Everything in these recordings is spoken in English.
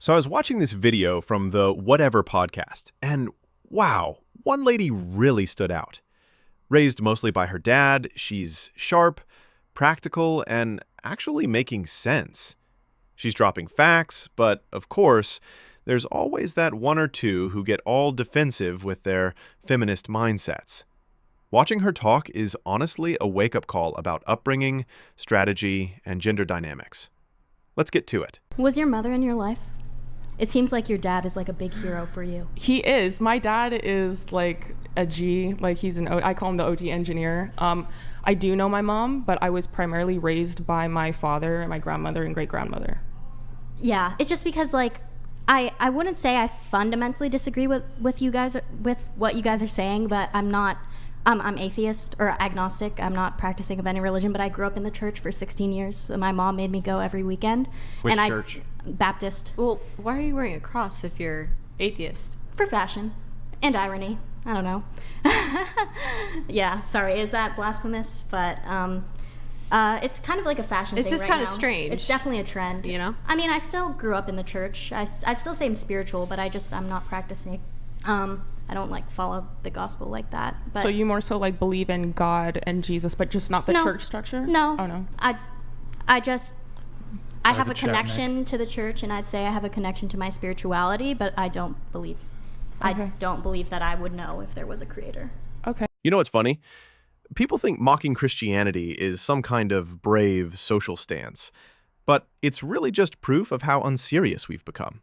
So I was watching this video from the Whatever podcast, and wow, one lady really stood out. Raised mostly by her dad, she's sharp, practical, and actually making sense. She's dropping facts, but of course, there's always that one or two who get all defensive with their feminist mindsets. Watching her talk is honestly a wake-up call about upbringing, strategy, and gender dynamics. Let's get to it. Was your mother in your life? It seems like your dad is like a big hero for you. He is. My dad is like a G, like he's I call him the OG engineer. I do know my mom, but I was primarily raised by my father and my grandmother and great-grandmother. Yeah, it's just because like, I wouldn't say I fundamentally disagree with you guys, with what you guys are saying, but I'm not, I'm atheist or agnostic. I'm not practicing of any religion, but I grew up in the church for 16 years. So my mom made me go every weekend. Which church? Baptist. Well, why are you wearing a cross if you're atheist? For fashion and irony. I don't know. Yeah, sorry, is that blasphemous? But it's kind of like a fashion thing. It's just right kind of now. strange. It's definitely a trend. You know? I mean, I still grew up in the church. I'd still say I'm spiritual, but I'm not practicing. I don't like follow the gospel like that. But So you more so like believe in God and Jesus, but just not the church structure? No. Oh, no. I have a connection to the church, and I'd say I have a connection to my spirituality, but I don't believe that I would know if there was a creator. Okay. You know what's funny? People think mocking Christianity is some kind of brave social stance, but it's really just proof of how unserious we've become.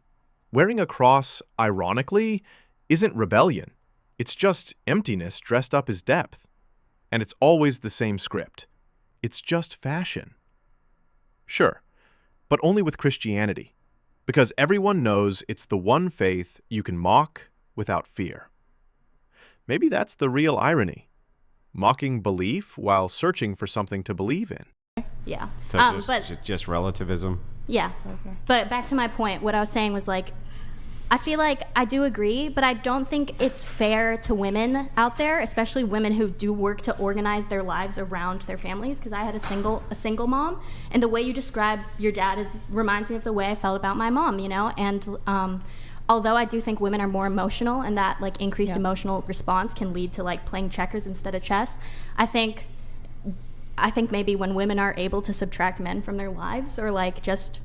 Wearing a cross, ironically, isn't rebellion. It's just emptiness dressed up as depth. And it's always the same script. It's just fashion. Sure, but only with Christianity, because everyone knows it's the one faith you can mock without fear. Maybe that's the real irony. Mocking belief while searching for something to believe in. Yeah. So but just relativism? yeah. Okay. But back to my point, what I was saying was like, I feel like I do agree, but I don't think it's fair to women out there, especially women who do work to organize their lives around their families, because I had a single mom, and the way you describe your dad reminds me of the way I felt about my mom, you know? And although I do think women are more emotional, and that like increased emotional response can lead to like playing checkers instead of chess, I think maybe when women are able to subtract men from their lives, or like just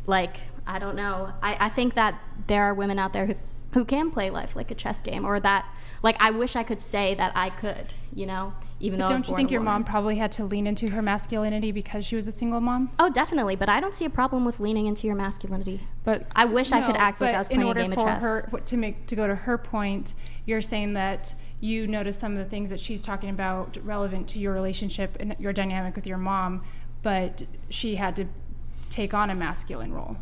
like, I don't know, I think that there are women out there who can play life like a chess game, or that, like, I wish I could say that I could, you know, even though I was born a woman. Don't you think your mom probably had to lean into her masculinity because she was a single mom? Oh, definitely, but I don't see a problem with leaning into your masculinity. But I wish I could act like I was playing a game of chess. In order for her, to go to her point, you're saying that you notice some of the things that she's talking about relevant to your relationship and your dynamic with your mom, but she had to take on a masculine role.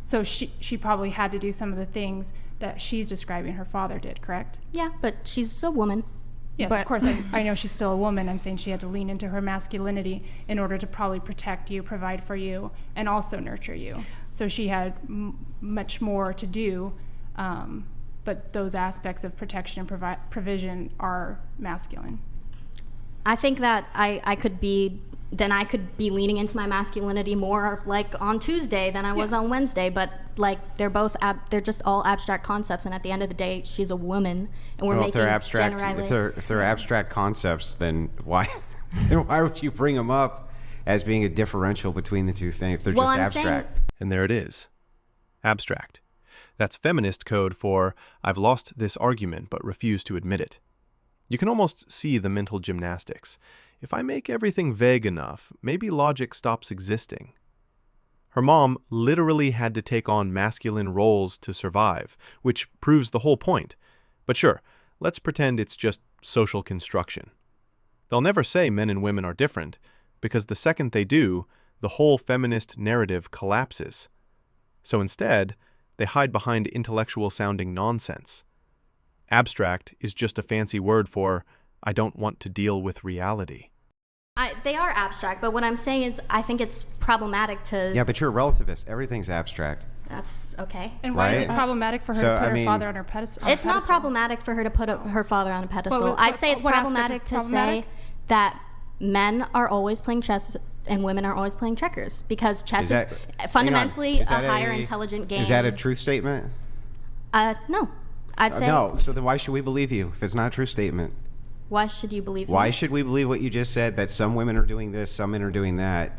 So she probably had to do some of the things that she's describing her father did, correct? Yeah, but she's a woman. Yes, of course, I know she's still a woman. I'm saying she had to lean into her masculinity in order to probably protect you, provide for you, and also nurture you. So she had much more to do, but those aspects of protection and provision are masculine. I think that I could be leaning into my masculinity more like on Tuesday than I was on Wednesday, but like they're just all abstract concepts, and at the end of the day she's a woman, and we're making if they're abstract concepts, then why would you bring them up as being a differential between the two things if they're just abstract? And there it is. Abstract. That's feminist code for I've lost this argument but refuse to admit it. You can almost see the mental gymnastics. If I make everything vague enough, maybe logic stops existing. Her mom literally had to take on masculine roles to survive, which proves the whole point. But sure, let's pretend it's just social construction. They'll never say men and women are different, because the second they do, the whole feminist narrative collapses. So instead, they hide behind intellectual-sounding nonsense. Abstract is just a fancy word for, I don't want to deal with reality. They are abstract, but what I'm saying is I think it's problematic to... Yeah, but you're a relativist. Everything's abstract. That's okay. And why is it problematic for her to put her father on her pedestal? It's not problematic for her to put her father on a pedestal. I'd say it's problematic to say that men are always playing chess and women are always playing checkers because chess is hang on. fundamentally Is a that higher intelligent game. Is that a truth statement? No. I'd say. No. So then why should we believe you if it's not a true statement? Why should you believe Why me? should we believe what you just said, that some women are doing this, some men are doing that?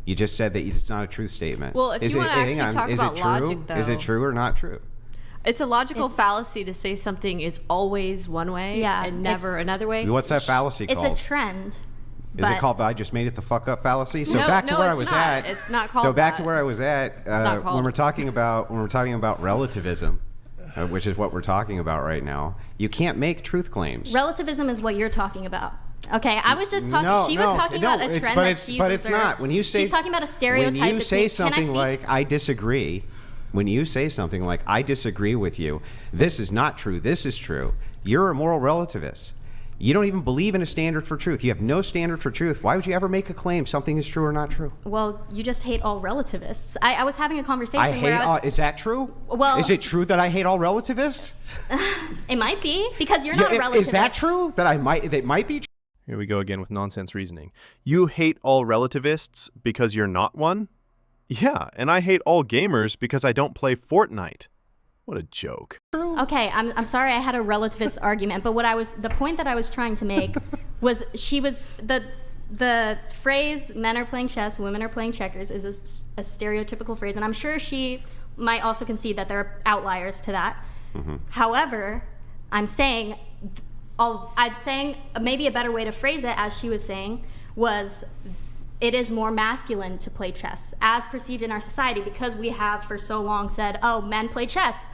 You just said that it's not a truth statement. Well, if you want to actually talk about logic, though. Is it true or not true? It's a logical fallacy to say something is always one way and never another way. What's that fallacy called? It's a trend. Is it called the I just made it the fuck up fallacy? So No, back to no, where I it's was not. at. It's not called So back to that. where I was at not called when we're it. talking about relativism, which is what we're talking about right now. You can't make truth claims. Relativism is what you're talking about. Okay, I was just talking. She was talking about a trend that she's but it's not. observed. When you say she's talking about a stereotype. when you say can I something speak? like I disagree, when you say something like I disagree with you, this is not true. This is true. You're a moral relativist. You don't even believe in a standard for truth. You have no standard for truth. Why would you ever make a claim something is true or not true? Well, you just hate all relativists. I was having a conversation where I was. Is that true? Well- is it true that I hate all relativists? It might be because you're not a relativist. Is that true? That might be true? Here we go again with nonsense reasoning. You hate all relativists because you're not one? Yeah, and I hate all gamers because I don't play Fortnite. What a joke. Okay, I'm sorry I had a relativist argument, but the point that I was trying to make was the phrase men are playing chess, women are playing checkers is a stereotypical phrase, and I'm sure she might also concede that there are outliers to that. Mm-hmm. However, I'm saying maybe a better way to phrase it, as she was saying, was it is more masculine to play chess as perceived in our society because we have for so long said, oh, men play chess.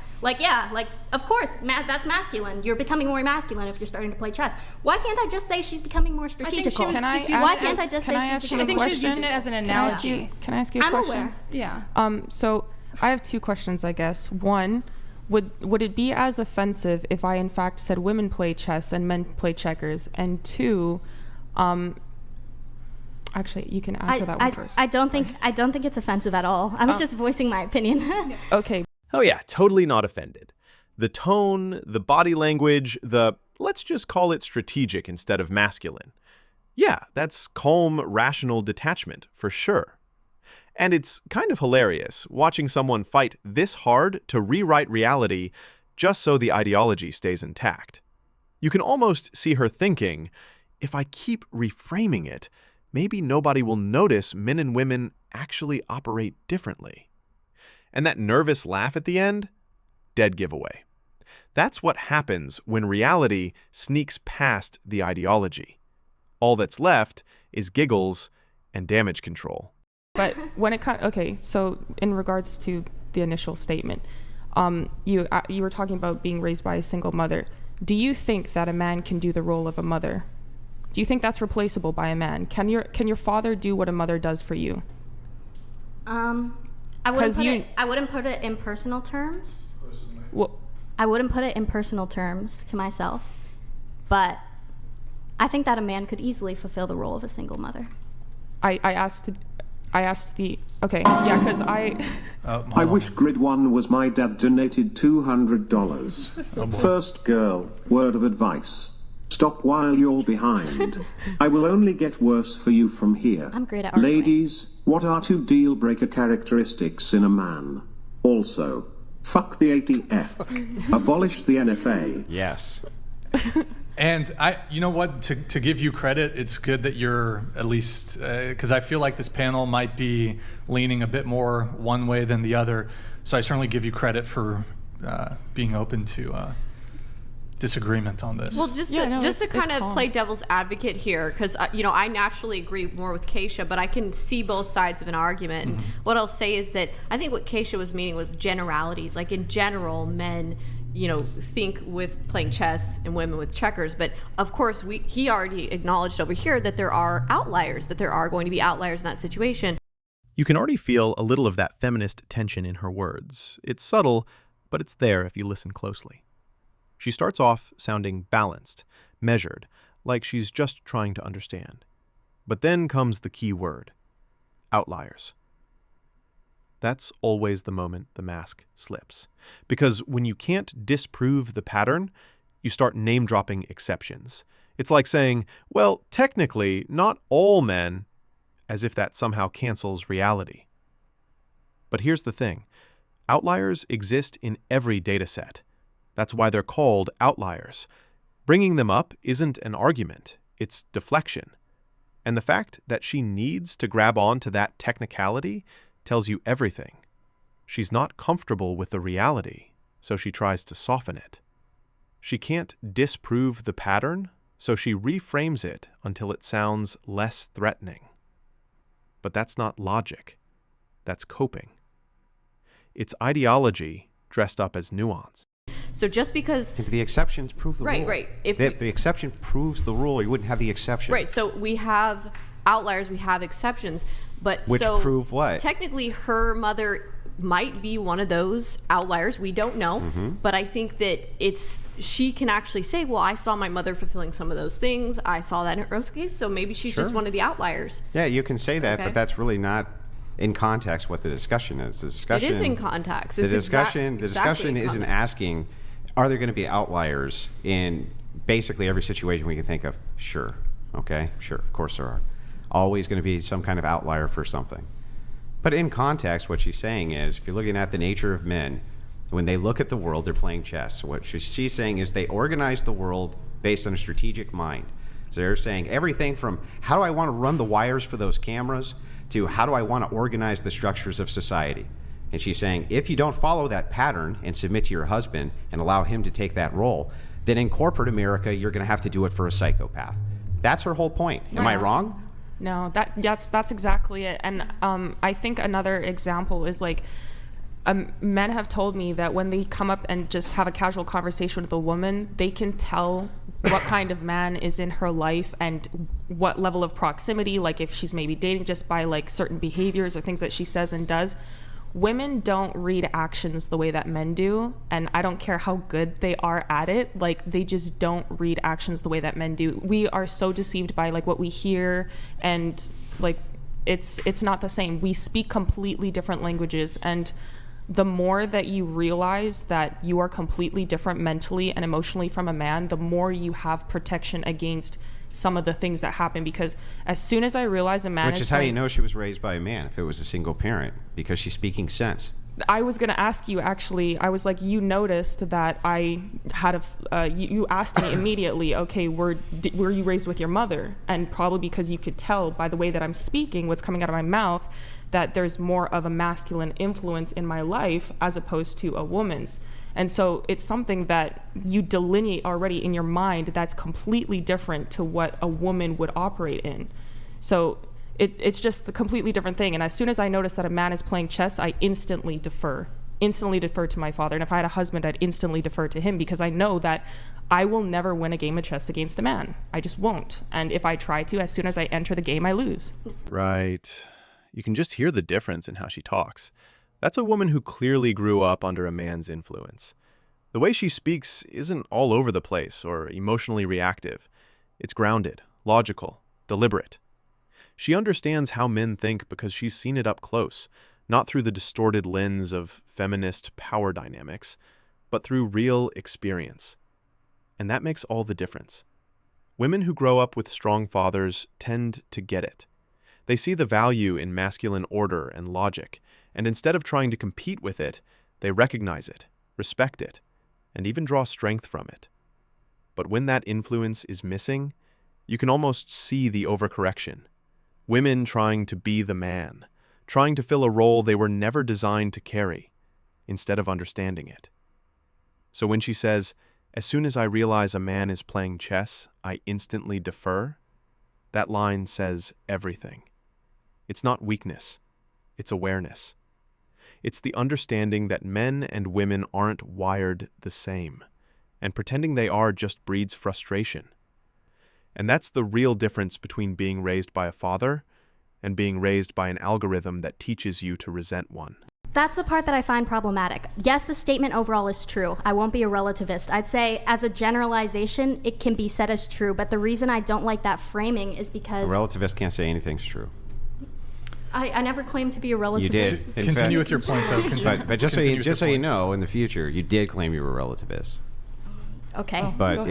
Of course, that's masculine. You're becoming more masculine if you're starting to play chess. Why can't I just say she's becoming more strategical? Why can't I just say she's becoming more I think she was using it as an analogy. Can I ask you a question? I'm aware. Yeah. So I have two questions, I guess. One, would it be as offensive if I in fact said women play chess and men play checkers? And two, actually, you can answer that one first. I don't think it's offensive at all. I was just voicing my opinion. Okay. Oh yeah, totally not offended. The tone, the body language, let's just call it strategic instead of masculine. Yeah, that's calm, rational detachment, for sure. And it's kind of hilarious watching someone fight this hard to rewrite reality just so the ideology stays intact. You can almost see her thinking, if I keep reframing it, maybe nobody will notice men and women actually operate differently. And that nervous laugh at the end? Dead giveaway. That's what happens when reality sneaks past the ideology. All that's left is giggles and damage control. But when it comes, okay, so in regards to the initial statement, you were talking about being raised by a single mother. Do you think that a man can do the role of a mother? Do you think that's replaceable by a man? Can your father do what a mother does for you? I wouldn't put it in personal terms. Well, I wouldn't put it in personal terms to myself, but I think that a man could easily fulfill the role of a single mother. I asked okay, yeah, because I wish Grid 1 was my dad donated $200. First girl, word of advice. Stop while you're behind. I will only get worse for you from here. I'm great at arguing. Ladies, what are 2 deal-breaker characteristics in a man? Also, fuck the ATF. Abolish the NFA. Yes. And you know what? To give you credit, it's good that you're at least, because I feel like this panel might be leaning a bit more one way than the other. So I certainly give you credit for being open to disagreement on this. Well, just to kind of play devil's advocate here, because I naturally agree more with Keisha, but I can see both sides of an argument. Mm-hmm. And what I'll say is that I think what Keisha was meaning was generalities. Like in general, men think with playing chess and women with checkers. But of course, he already acknowledged over here that there are outliers, that there are going to be outliers in that situation. You can already feel a little of that feminist tension in her words. It's subtle, but it's there if you listen closely. She starts off sounding balanced, measured, like she's just trying to understand. But then comes the key word: outliers. That's always the moment the mask slips. Because when you can't disprove the pattern, you start name-dropping exceptions. It's like saying, well, technically, not all men, as if that somehow cancels reality. But here's the thing. Outliers exist in every dataset. That's why they're called outliers. Bringing them up isn't an argument, it's deflection. And the fact that she needs to grab on to that technicality tells you everything. She's not comfortable with the reality, so she tries to soften it. She can't disprove the pattern, so she reframes it until it sounds less threatening. But that's not logic. That's coping. It's ideology dressed up as nuance. So just because the exceptions prove the rule. Right. If the exception proves the rule, you wouldn't have the exception. Right. So we have outliers, we have exceptions, but which prove what? Technically, her mother might be one of those outliers. We don't know, but I think that she can actually say, well, I saw my mother fulfilling some of those things. I saw that in her case, so maybe she's just one of the outliers. Yeah, you can say that, but that's really not in context what the discussion is. The discussion, it is in context. The discussion isn't asking, are there going to be outliers in basically every situation we can think of? Sure. Okay, sure. Of course there are. Always going to be some kind of outlier for something. But in context, what she's saying is, if you're looking at the nature of men, when they look at the world, they're playing chess. What she's saying is they organize the world based on a strategic mind. So they're saying everything from how do I want to run the wires for those cameras to how do I want to organize the structures of society. And she's saying if you don't follow that pattern and submit to your husband and allow him to take that role, then in corporate America, you're going to have to do it for a psychopath. That's her whole point. Am I wrong? No, that's exactly it. And I think another example is like men have told me that when they come up and just have a casual conversation with a woman, they can tell what kind of man is in her life and what level of proximity, like if she's maybe dating, just by like certain behaviors or things that she says and does. Women don't read actions the way that men do, and I don't care how good they are at it, like they just don't read actions the way that men do. We are so deceived by like what we hear, and like it's not the same. We speak completely different languages, and the more that you realize that you are completely different mentally and emotionally from a man, the more you have protection against some of the things that happen. Because as soon as I realize a man Which is how you know she was raised by a man, if it was a single parent, because she's speaking sense. I was going to ask you, actually, I was like, you noticed that I had you asked me immediately, okay, were you raised with your mother? And probably because you could tell by the way that I'm speaking, what's coming out of my mouth, that there's more of a masculine influence in my life as opposed to a woman's. And so it's something that you delineate already in your mind that's completely different to what a woman would operate in. So it's just a completely different thing. And as soon as I notice that a man is playing chess, I instantly defer to my father. And if I had a husband, I'd instantly defer to him, because I know that I will never win a game of chess against a man. I just won't. And if I try to, as soon as I enter the game, I lose. Right. You can just hear the difference in how she talks. That's a woman who clearly grew up under a man's influence. The way she speaks isn't all over the place or emotionally reactive. It's grounded, logical, deliberate. She understands how men think because she's seen it up close, not through the distorted lens of feminist power dynamics, but through real experience. And that makes all the difference. Women who grow up with strong fathers tend to get it. They see the value in masculine order and logic, and instead of trying to compete with it, they recognize it, respect it, and even draw strength from it. But when that influence is missing, you can almost see the overcorrection. Women trying to be the man, trying to fill a role they were never designed to carry, instead of understanding it. So when she says, "As soon as I realize a man is playing chess, I instantly defer," that line says everything. It's not weakness, it's awareness. It's the understanding that men and women aren't wired the same, and pretending they are just breeds frustration. And that's the real difference between being raised by a father and being raised by an algorithm that teaches you to resent one. That's the part that I find problematic. Yes, the statement overall is true. I won't be a relativist. I'd say as a generalization, it can be said as true, but the reason I don't like that framing is because... A relativist can't say anything's true. I never claimed to be a relativist. You did. Continue with your point, though. But just so you know, in the future, you did claim you were a relativist. Okay. But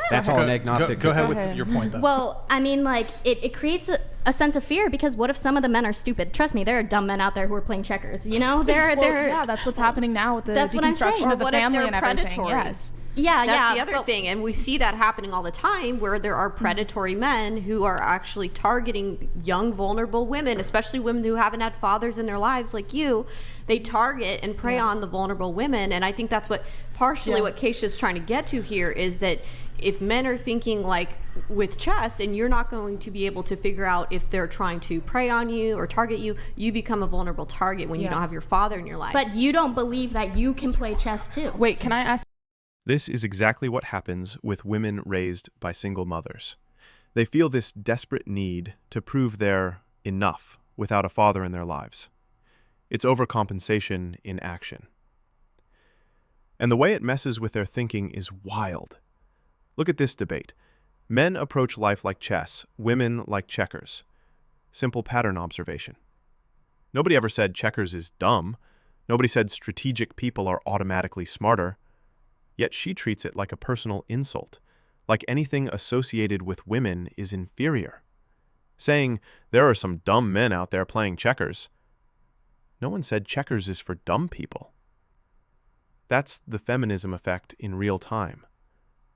that's all an agnostic. Go ahead with your point, though. Well, I mean, like, it creates a sense of fear, because what if some of the men are stupid? Trust me, there are dumb men out there who are playing checkers. You know, yeah, that's what's happening now with the deconstruction of the family and everything. Predatory? Yes. Yeah, that's the other thing, and we see that happening all the time, where there are predatory men who are actually targeting young, vulnerable women, especially women who haven't had fathers in their lives like you. They target and prey on the vulnerable women, and I think that's what partially what Keisha is trying to get to here, is that if men are thinking like with chess, and you're not going to be able to figure out if they're trying to prey on you or target you, you become a vulnerable target when you don't have your father in your life. But you don't believe that you can play chess too. Wait, can I ask? This is exactly what happens with women raised by single mothers. They feel this desperate need to prove they're enough without a father in their lives. It's overcompensation in action. And the way it messes with their thinking is wild. Look at this debate. Men approach life like chess, women like checkers. Simple pattern observation. Nobody ever said checkers is dumb. Nobody said strategic people are automatically smarter. Yet she treats it like a personal insult, like anything associated with women is inferior. Saying, there are some dumb men out there playing checkers. No one said checkers is for dumb people. That's the feminism effect in real time.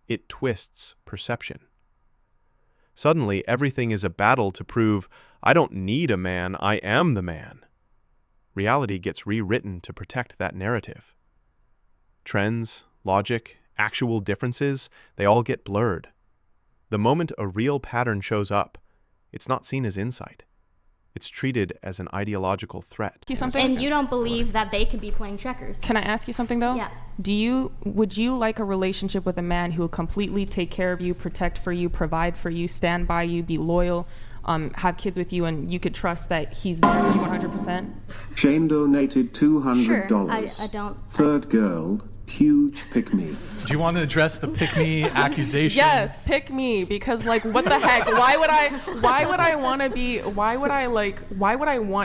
It twists perception. Suddenly, everything is a battle to prove, I don't need a man, I am the man. Reality gets rewritten to protect that narrative. Trends, logic, actual differences, they all get blurred. The moment a real pattern shows up, it's not seen as insight. It's treated as an ideological threat. And you don't believe that they could be playing checkers. Can I ask you something though? Yeah. Would you like a relationship with a man who will completely take care of you, protect for you, provide for you, stand by you, be loyal, have kids with you, and you could trust that he's there for you 100%? Shane donated $200. Sure, I don't. Third girl, huge pick me. Do you want to address the pick me accusations? Yes, pick me, because like what the heck? Why would I want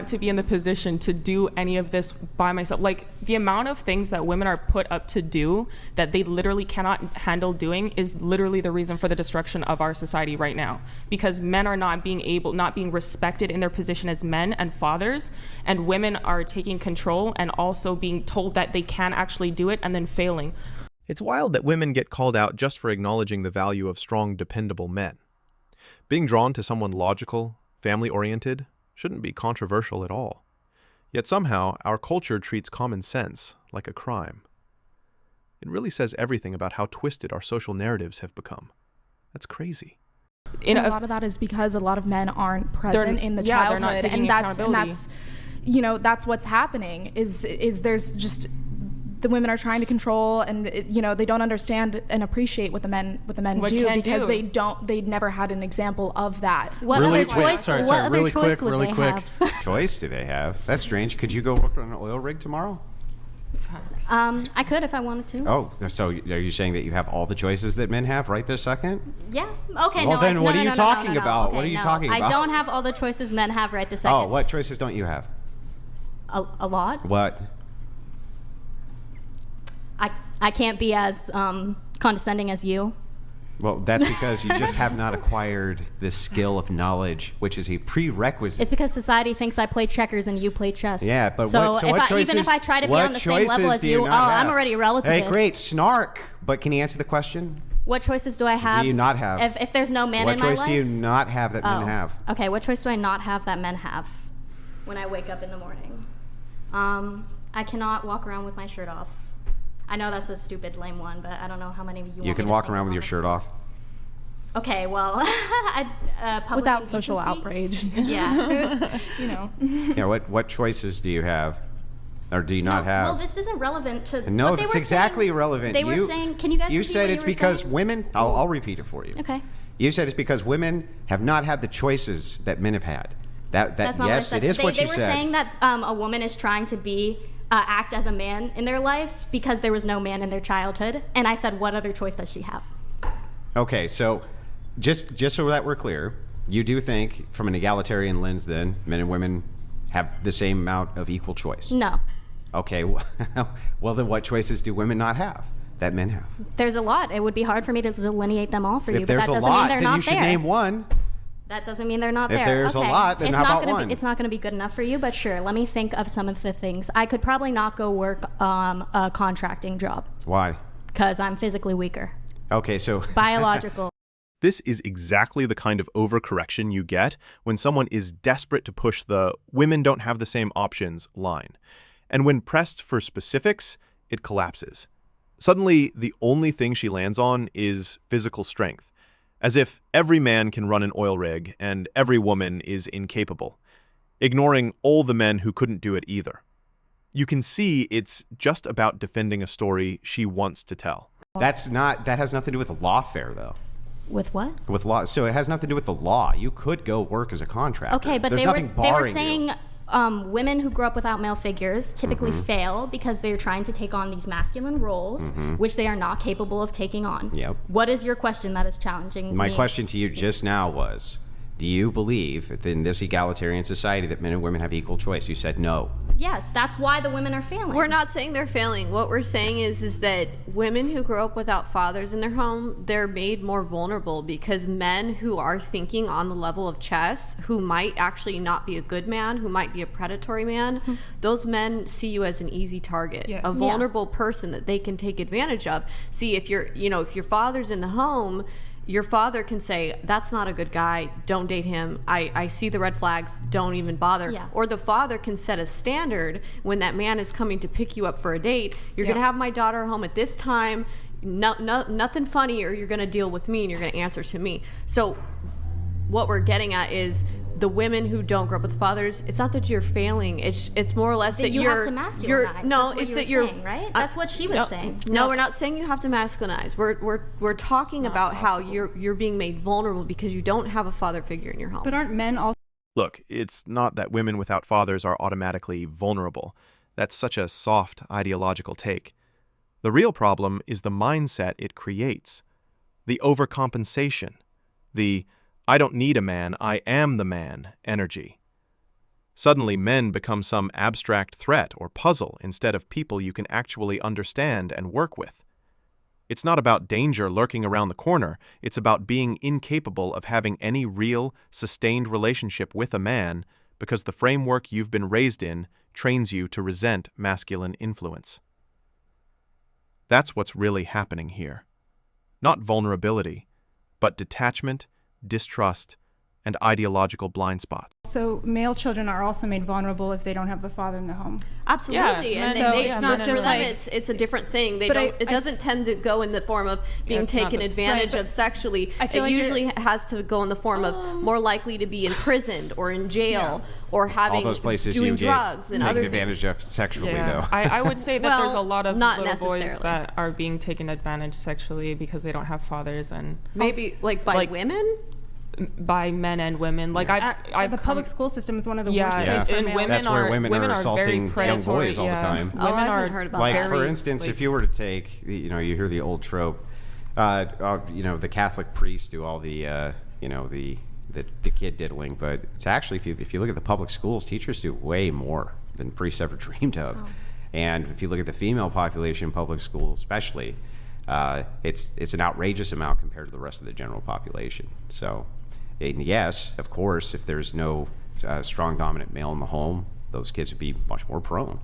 to be in the position to do any of this by myself? Like the amount of things that women are put up to do that they literally cannot handle doing is literally the reason for the destruction of our society right now, because men are not being respected in their position as men and fathers, and women are taking control and also being told that they can actually do it and then failing. It's wild that women get called out just for acknowledging the value of strong, dependable men. Being drawn to someone logical, family-oriented, shouldn't be controversial at all. Yet somehow, our culture treats common sense like a crime. It really says everything about how twisted our social narratives have become. That's crazy. And a lot of that is because a lot of men aren't present in the childhood, and that's you know, that's what's happening is there's just the women are trying to control, and they don't understand and appreciate what the men do, because they never had an example of that. What really other choice? Sorry, what other really choice quick, would they have? Choice do they have? That's strange. Could you go work on an oil rig tomorrow? I could if I wanted to. Oh, so are you saying that you have all the choices that men have right this second? Yeah. Okay. Well, no. then what are you talking no. about? Okay, what are you no. talking about? I don't have all the choices men have right this second. Oh, what choices don't you have? A lot. What? I can't be as condescending as you. Well, that's because you just have not acquired this skill of knowledge, which is a prerequisite. It's because society thinks I play checkers and you play chess. Yeah, but even if I try to be on the same level as you, I'm already a relativist. Hey, great, snark. But can you answer the question? What choices do I have? Do you not have? If there's no man in my life? What choice do you not have that men have? Okay, what choice do I not have that men have when I wake up in the morning? I cannot walk around with my shirt off. I know that's a stupid, lame one, but I don't know how many of you want You can walk around with your shirt off. Okay, well, without social outrage. Yeah. Yeah, what choices do you have? Or do you not have? Well, this isn't relevant to. No, what they it's were exactly saying. relevant. They were saying, can you guys? You said it's because women. I'll repeat it for you. Okay. You said it's because women have not had the choices that men have had. That's not yes, what I said. it is what you said. They were saying that a woman is trying to be act as a man in their life because there was no man in their childhood, and I said, what other choice does she have? Okay, so just so that we're clear, you do think from an egalitarian lens, then men and women have the same amount of equal choice? No. Okay, well then what choices do women not have that men have? There's a lot. It would be hard for me to delineate them all for you, If but there's that a doesn't lot, mean they're then not you should there. name one. That doesn't mean they're not there. If there's a lot, then how about one? It's not going to be good enough for you, but sure, let me think of some of the things. I could probably not go work a contracting job. Why? Because I'm physically weaker. Okay, so... Biological. This is exactly the kind of overcorrection you get when someone is desperate to push the "women don't have the same options" line. And when pressed for specifics, it collapses. Suddenly, the only thing she lands on is physical strength. As if every man can run an oil rig and every woman is incapable, ignoring all the men who couldn't do it either. You can see it's just about defending a story she wants to tell. That has nothing to do with lawfare, though. With what? With law. So it has nothing to do with the law. You could go work as a contractor. Okay, but they were saying women who grow up without male figures typically fail because they're trying to take on these masculine roles, which they are not capable of taking on. Yep. What is your question that is challenging My me? question to you just now was, do you believe that in this egalitarian society that men and women have equal choice? You said no. Yes, that's why the women are failing. We're not saying they're failing. What we're saying is that women who grow up without fathers in their home, they're made more vulnerable because men who are thinking on the level of chess, who might actually not be a good man, who might be a predatory man, those men see you as an easy target, a vulnerable person that they can take advantage of. See, if if your father's in the home, your father can say, that's not a good guy, don't date him, I see the red flags, don't even bother. Yeah. Or the father can set a standard when that man is coming to pick you up for a date. You're going to have my daughter home at this time, nothing funny, or you're going to deal with me and you're going to answer to me. So what we're getting at is the women who don't grow up with fathers, it's not that you're failing. It's more or less that you have to masculinize. No, That's it's what that you were you're saying, right? That's what she was saying. No, we're not saying you have to masculinize. We're talking about how you're being made vulnerable because you don't have a father figure in your home. But aren't men also... Look, it's not that women without fathers are automatically vulnerable. That's such a soft ideological take. The real problem is the mindset it creates. The overcompensation. The "I don't need a man, I am the man" energy. Suddenly, men become some abstract threat or puzzle instead of people you can actually understand and work with. It's not about danger lurking around the corner. It's about being incapable of having any real, sustained relationship with a man because the framework you've been raised in trains you to resent masculine influence. That's what's really happening here. Not vulnerability, but detachment, distrust, and ideological blind spots. So male children are also made vulnerable if they don't have the father in the home. Absolutely, and so it's not just like it's a different thing. It doesn't tend to go in the form of being taken advantage of sexually. It usually has to go in the form of more likely to be imprisoned or in jail or having all those places doing you drugs and taken other advantage things. of sexually, though. I would say that there's a lot of not little boys necessarily. that are being taken advantage sexually because they don't have fathers, and maybe by women. By men and women, like the public school system is one of the worst places for and males. women That's are where women are assaulting young boys all the time. Women I haven't are heard about Like, that. for instance, if you were to take, you hear the old trope, the Catholic priests do all the kid diddling, but it's actually, if you look at the public schools, teachers do way more than priests ever dreamed of. Oh. And if you look at the female population in public schools, especially, it's an outrageous amount compared to the rest of the general population. So, and yes, of course, if there's no strong dominant male in the home, those kids would be much more prone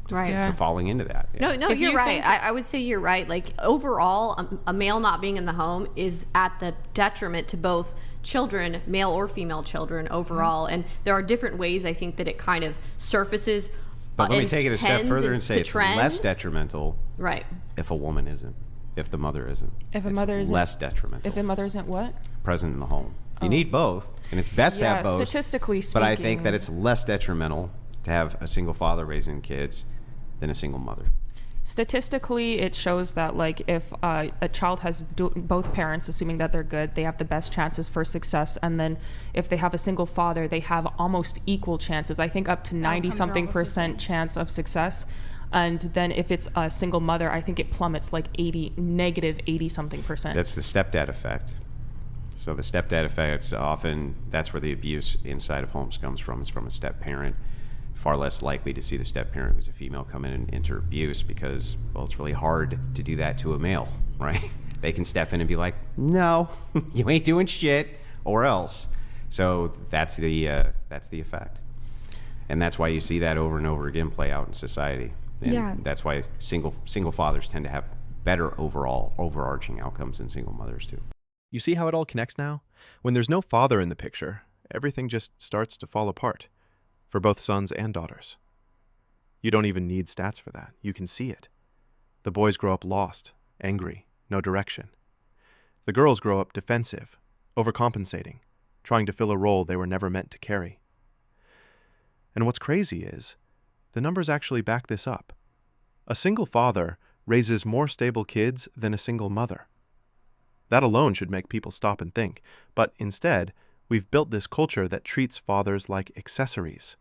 to falling into that. Yeah. No, you're right. I would say you're right. Like, overall, a male not being in the home is at the detriment to both children, male or female children overall. And there are different ways, I think, that it kind of surfaces. But let me take it a step further and say it's trend. less detrimental right. if a woman isn't. If the mother isn't. If a mother isn't. Less detrimental. If a mother isn't what? Present in the home. You need both, and it's best to have both. Statistically speaking. But I think that it's less detrimental to have a single father raising kids than a single mother. Statistically, it shows that, like, if a child has both parents, assuming that they're good, they have the best chances for success. And then if they have a single father, they have almost equal chances. I think up to 90-something% chance of success. And then if it's a single mother, I think it plummets like negative 80-something%. That's the stepdad effect. So the stepdad effect, often that's where the abuse inside of homes comes from. It's from a step parent. Far less likely to see the step parent who's a female come in and enter abuse because, well, it's really hard to do that to a male, right? They can step in and be like, no, you ain't doing shit, or else. So that's the effect. And that's why you see that over and over again play out in society. And that's why single fathers tend to have better overall overarching outcomes than single mothers do. You see how it all connects now? When there's no father in the picture, everything just starts to fall apart, for both sons and daughters. You don't even need stats for that. You can see it. The boys grow up lost, angry, no direction. The girls grow up defensive, overcompensating, trying to fill a role they were never meant to carry. And what's crazy is, the numbers actually back this up. A single father raises more stable kids than a single mother. That alone should make people stop and think, but instead, we've built this culture that treats fathers like accessories.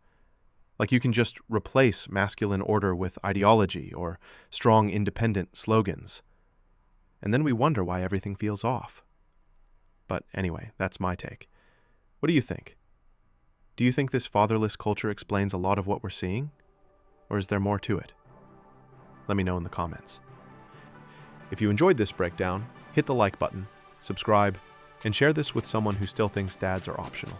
Like you can just replace masculine order with ideology or strong independent slogans. And then we wonder why everything feels off. But anyway, that's my take. What do you think? Do you think this fatherless culture explains a lot of what we're seeing? Or is there more to it? Let me know in the comments. If you enjoyed this breakdown, hit the like button, subscribe, and share this with someone who still thinks dads are optional.